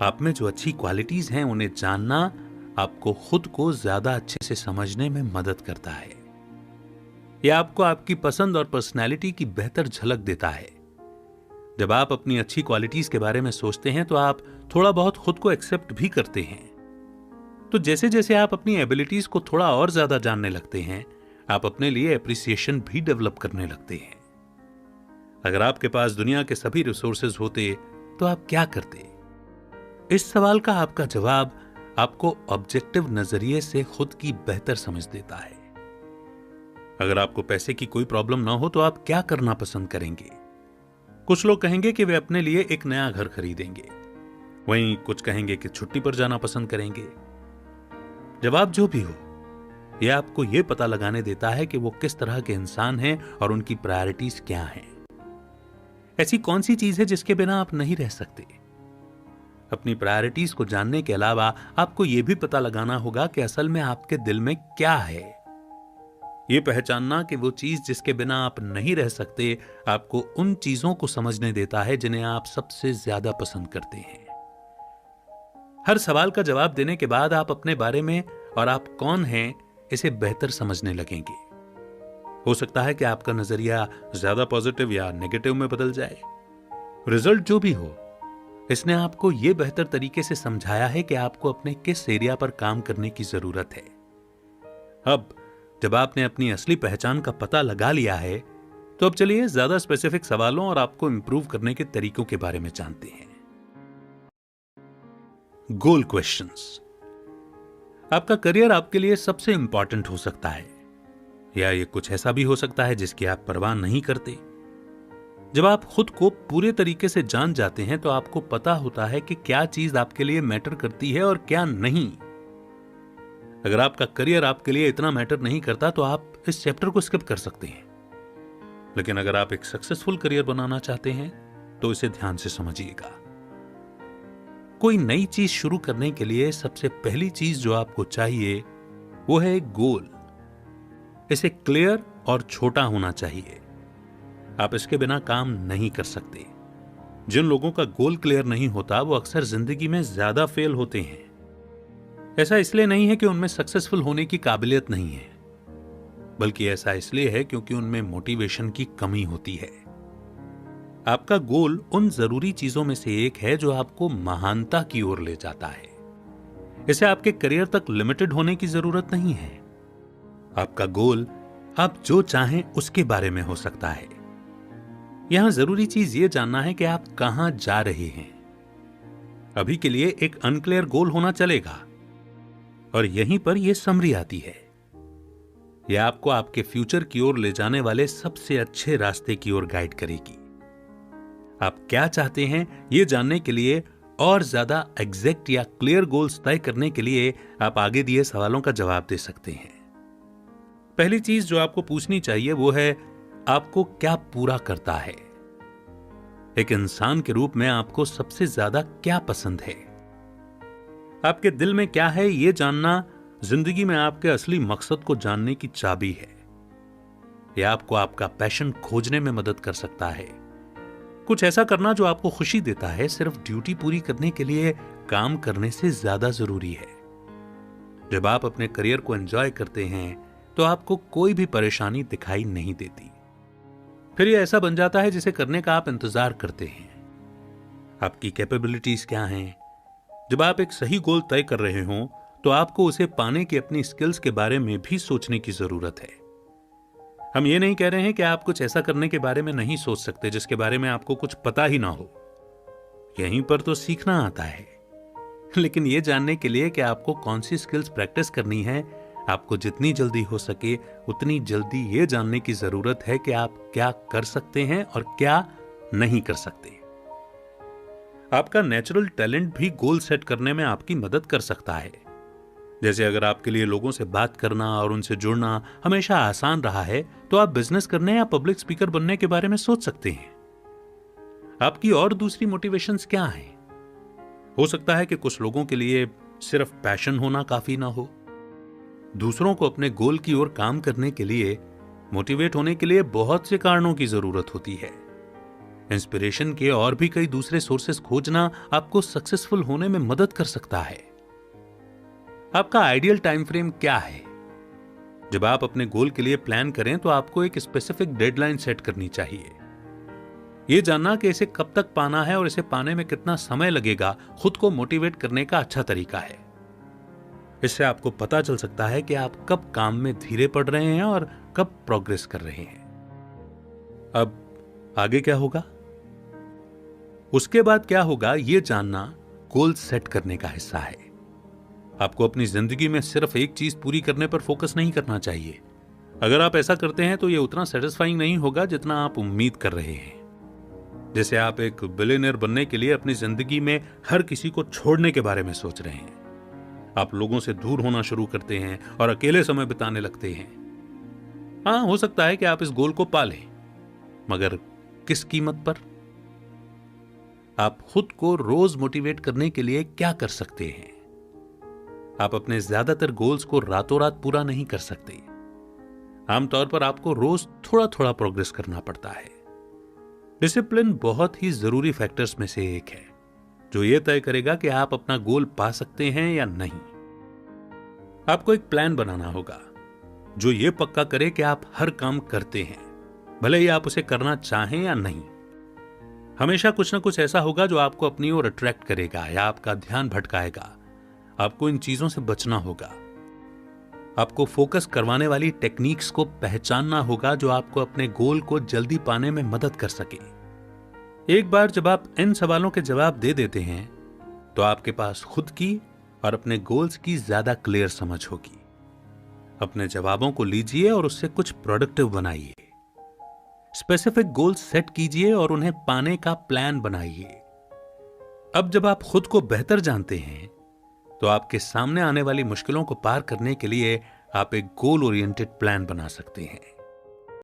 आप में जो अच्छी क्वालिटीज हैं उन्हें जानना आपको खुद को ज्यादा अच्छे से समझने में मदद करता है। यह आपको आपकी पसंद और पर्सनैलिटी की बेहतर झलक देता है। जब आप अपनी अच्छी क्वालिटीज के बारे में सोचते हैं तो आप थोड़ा बहुत खुद को एक्सेप्ट भी करते हैं। तो जैसे जैसे आप अपनी एबिलिटीज को थोड़ा और ज्यादा जानने लगते हैं, आप अपने लिए एप्रिसिएशन भी डेवलप करने लगते हैं। अगर आपके पास दुनिया के सभी रिसोर्सेज होते तो आप क्या करते? इस सवाल का आपका जवाब आपको ऑब्जेक्टिव नजरिए से खुद की बेहतर समझ देता है। अगर आपको पैसे की कोई प्रॉब्लम ना हो तो आप क्या करना पसंद करेंगे? कुछ लोग कहेंगे कि वे अपने लिए एक नया घर खरीदेंगे, वहीं कुछ कहेंगे कि छुट्टी पर जाना पसंद करेंगे। जवाब जो भी हो, यह आपको यह पता लगाने देता है कि वो किस तरह के इंसान हैं और उनकी प्रायोरिटीज क्या हैं। ऐसी कौन सी चीज है जिसके बिना आप नहीं रह सकते? अपनी प्रायोरिटीज को जानने के अलावा आपको यह भी पता लगाना होगा कि असल में आपके दिल में क्या है। यह पहचानना कि वो चीज जिसके बिना आप नहीं रह सकते आपको उन चीजों को समझने देता है जिन्हें आप सबसे ज्यादा पसंद करते हैं। हर सवाल का जवाब देने के बाद आप अपने बारे में और आप कौन हैं इसे बेहतर समझने लगेंगे। हो सकता है कि आपका नजरिया ज्यादा पॉजिटिव या नेगेटिव में बदल जाए। रिजल्ट जो भी हो, इसने आपको यह बेहतर तरीके से समझाया है कि आपको अपने किस एरिया पर काम करने की जरूरत है। अब जब आपने अपनी असली पहचान का पता लगा लिया है तो अब चलिए ज्यादा स्पेसिफिक सवालों और आपको इंप्रूव करने के तरीकों के बारे में जानते हैं। गोल क्वेश्चंस। आपका करियर आपके लिए सबसे इंपॉर्टेंट हो सकता है, या ये कुछ ऐसा भी हो सकता है जिसकी आप परवाह नहीं करते। जब आप खुद को पूरे तरीके से जान जाते हैं तो आपको पता होता है कि क्या चीज आपके लिए मैटर करती है और क्या नहीं। अगर आपका करियर आपके लिए इतना मैटर नहीं करता तो आप इस चैप्टर को स्किप कर सकते हैं। लेकिन अगर आप एक सक्सेसफुल करियर बनाना चाहते हैं तो इसे ध्यान से समझिएगा। कोई नई चीज शुरू करने के लिए सबसे पहली चीज जो आपको चाहिए वो है एक गोल। इसे क्लियर और छोटा होना चाहिए। आप इसके बिना काम नहीं कर सकते। जिन लोगों का गोल क्लियर नहीं होता वो अक्सर जिंदगी में ज्यादा फेल होते हैं। ऐसा इसलिए नहीं है कि उनमें सक्सेसफुल होने की काबिलियत नहीं है, बल्कि ऐसा इसलिए है क्योंकि उनमें मोटिवेशन की कमी होती है। आपका गोल उन जरूरी चीजों में से एक है जो आपको महानता की ओर ले जाता है। इसे आपके करियर तक लिमिटेड होने की जरूरत नहीं है। आपका गोल आप जो चाहें उसके बारे में हो सकता है। यहां जरूरी चीज यह जानना है कि आप कहां जा रहे हैं। अभी के लिए एक अनक्लियर गोल होना चलेगा और यहीं पर यह समरी आती है। यह आपको आपके फ्यूचर की ओर ले जाने वाले सबसे अच्छे रास्ते की ओर गाइड करेगी। आप क्या चाहते हैं यह जानने के लिए और ज्यादा एग्जैक्ट या क्लियर गोल्स तय करने के लिए आप आगे दिए सवालों का जवाब दे सकते हैं। पहली चीज जो आपको पूछनी चाहिए वो है आपको क्या पूरा करता है। एक इंसान के रूप में आपको सबसे ज्यादा क्या पसंद है? आपके दिल में क्या है यह जानना जिंदगी में आपके असली मकसद को जानने की चाबी है। यह आपको आपका पैशन खोजने में मदद कर सकता है। कुछ ऐसा करना जो आपको खुशी देता है सिर्फ ड्यूटी पूरी करने के लिए काम करने से ज्यादा जरूरी है। जब आप अपने करियर को एंजॉय करते हैं तो आपको कोई भी परेशानी दिखाई नहीं देती। फिर यह ऐसा बन जाता है जिसे करने का आप इंतजार करते हैं। आपकी कैपेबिलिटीज क्या हैं? जब आप एक सही गोल तय कर रहे हो तो आपको उसे पाने की अपनी स्किल्स के बारे में भी सोचने की जरूरत है। हम ये नहीं कह रहे हैं कि आप कुछ ऐसा करने के बारे में नहीं सोच सकते जिसके बारे में आपको कुछ पता ही ना हो। यहीं पर तो सीखना आता है। लेकिन यह जानने के लिए कि आपको कौन सी स्किल्स प्रैक्टिस करनी है, आपको जितनी जल्दी हो सके उतनी जल्दी यह जानने की जरूरत है कि आप क्या कर सकते हैं और क्या नहीं कर सकते। आपका नेचुरल टैलेंट भी गोल सेट करने में आपकी मदद कर सकता है। जैसे अगर आपके लिए लोगों से बात करना और उनसे जुड़ना हमेशा आसान रहा है तो आप बिजनेस करने या पब्लिक स्पीकर बनने के बारे में सोच सकते हैं। आपकी और दूसरी मोटिवेशंस क्या हैं? हो सकता है कि कुछ लोगों के लिए सिर्फ पैशन होना काफी ना हो। दूसरों को अपने गोल की ओर काम करने के लिए मोटिवेट होने के लिए बहुत से कारणों की जरूरत होती है। इंस्पिरेशन के और भी कई दूसरे सोर्सेस खोजना आपको सक्सेसफुल होने में मदद कर सकता है। आपका आइडियल टाइम फ्रेम क्या है? जब आप अपने गोल के लिए प्लान करें तो आपको एक स्पेसिफिक डेडलाइन सेट करनी चाहिए। यह जानना कि इसे कब तक पाना है और इसे पाने में कितना समय लगेगा खुद को मोटिवेट करने का अच्छा तरीका है। इससे आपको पता चल सकता है कि आप कब काम में धीरे पड़ रहे हैं और कब प्रोग्रेस कर रहे हैं। अब आगे क्या होगा? उसके बाद क्या होगा यह जानना गोल सेट करने का हिस्सा है। आपको अपनी जिंदगी में सिर्फ एक चीज पूरी करने पर फोकस नहीं करना चाहिए। अगर आप ऐसा करते हैं तो यह उतना सेटिस्फाइंग नहीं होगा जितना आप उम्मीद कर रहे हैं। जैसे आप एक बिलियनियर बनने के लिए अपनी जिंदगी में हर किसी को छोड़ने के बारे में सोच रहे हैं। आप लोगों से दूर होना शुरू करते हैं और अकेले समय बिताने लगते हैं। हाँ, हो सकता है कि आप इस गोल को पा लें, मगर किस कीमत पर? आप खुद को रोज मोटिवेट करने के लिए क्या कर सकते हैं? आप अपने ज्यादातर गोल्स को रातों रात पूरा नहीं कर सकते। आमतौर पर आपको रोज थोड़ा थोड़ा प्रोग्रेस करना पड़ता है। डिसिप्लिन बहुत ही जरूरी फैक्टर्स में से एक है जो यह तय करेगा कि आप अपना गोल पा सकते हैं या नहीं। आपको एक प्लान बनाना होगा जो यह पक्का करे कि आप हर काम करते हैं, भले ही आप उसे करना चाहें या नहीं। हमेशा कुछ ना कुछ ऐसा होगा जो आपको अपनी ओर अट्रैक्ट करेगा या आपका ध्यान भटकाएगा। आपको इन चीजों से बचना होगा। आपको फोकस करवाने वाली टेक्निक्स को पहचानना होगा जो आपको अपने गोल को जल्दी पाने में मदद कर सके। एक बार जब आप इन सवालों के जवाब दे देते हैं तो आपके पास खुद की और अपने गोल्स की ज्यादा क्लियर समझ होगी। अपने जवाबों को लीजिए और उससे कुछ प्रोडक्टिव बनाइए। स्पेसिफिक गोल्स सेट कीजिए और उन्हें पाने का प्लान बनाइए। अब जब आप खुद को बेहतर जानते हैं तो आपके सामने आने वाली मुश्किलों को पार करने के लिए आप एक गोल ओरिएंटेड प्लान बना सकते हैं।